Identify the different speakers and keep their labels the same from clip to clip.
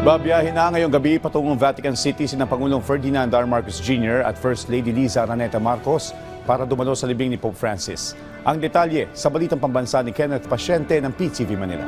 Speaker 1: Babiyahin na ngayong gabi patungong Vatican City sina Pangulong Ferdinand R. Marcos Jr. at First Lady Liza Araneta Marcos para dumalo sa libing ni Pope Francis. Ang detalye sa balitang pambansa ni Kenneth Pasyente ng PTV Manila.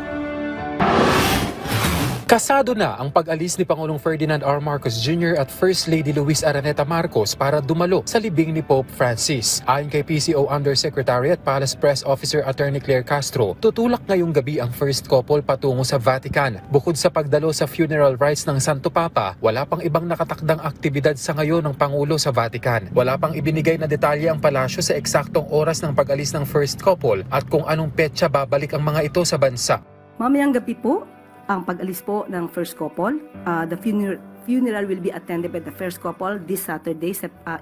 Speaker 2: Kasado na ang pag-alis ni Pangulong Ferdinand R. Marcos Jr. at First Lady Luis Araneta Marcos para dumalo sa libing ni Pope Francis. Ayon kay PCO Undersecretary at Palace Press Officer Attorney Claire Castro, tutulak ngayong gabi ang first couple patungo sa Vatican. Bukod sa pagdalo sa funeral rites ng Santo Papa, wala pang ibang nakatakdang aktibidad sa ngayon ng Pangulo sa Vatican. Wala pang ibinigay na detalye ang palasyo sa eksaktong oras ng pag-alis ng first couple at kung anong petsa babalik ang mga ito sa bansa.
Speaker 3: Mamayang gabi po, ang pag-alis po ng first couple. The funeral will be attended by the first couple this Saturday,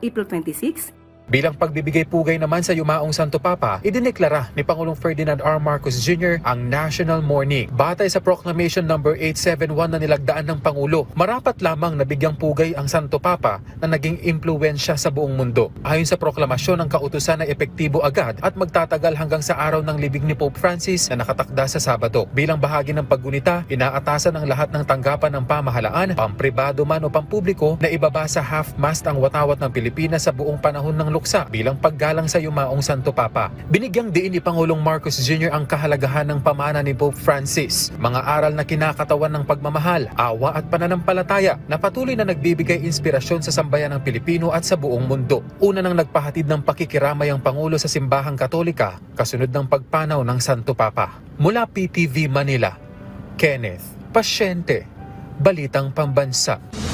Speaker 3: April 26.
Speaker 2: Bilang pagbibigay pugay naman sa yumaong Santo Papa, idineklara ni Pangulong Ferdinand R. Marcos Jr. ang National Mourning. Batay sa Proclamation No. 871 na nilagdaan ng Pangulo, marapat lamang nabigyang pugay ang Santo Papa na naging impluwensya sa buong mundo. Ayon sa proklamasyon, ang kautusan ay epektibo agad at magtatagal hanggang sa araw ng libing ni Pope Francis na nakatakda sa Sabado. Bilang bahagi ng paggunita, inaatasan ng lahat ng tanggapan ng pamahalaan, pampribado man o pampubliko, na ibaba sa half-mast ang watawat ng Pilipinas sa buong panahon ng luksa bilang paggalang sa yumaong Santo Papa. Binigyang diin ni Pangulong Marcos Jr. ang kahalagahan ng pamana ni Pope Francis, mga aral na kinakatawan ng pagmamahal, awa at pananampalataya na patuloy na nagbibigay inspirasyon sa sambayan ng Pilipino at sa buong mundo. Una nang nagpahatid ng pakikiramay ang Pangulo sa Simbahang Katolika, kasunod ng pagpanaw ng Santo Papa. Mula PTV Manila, Kenneth Pasyente, Balitang Pambansa.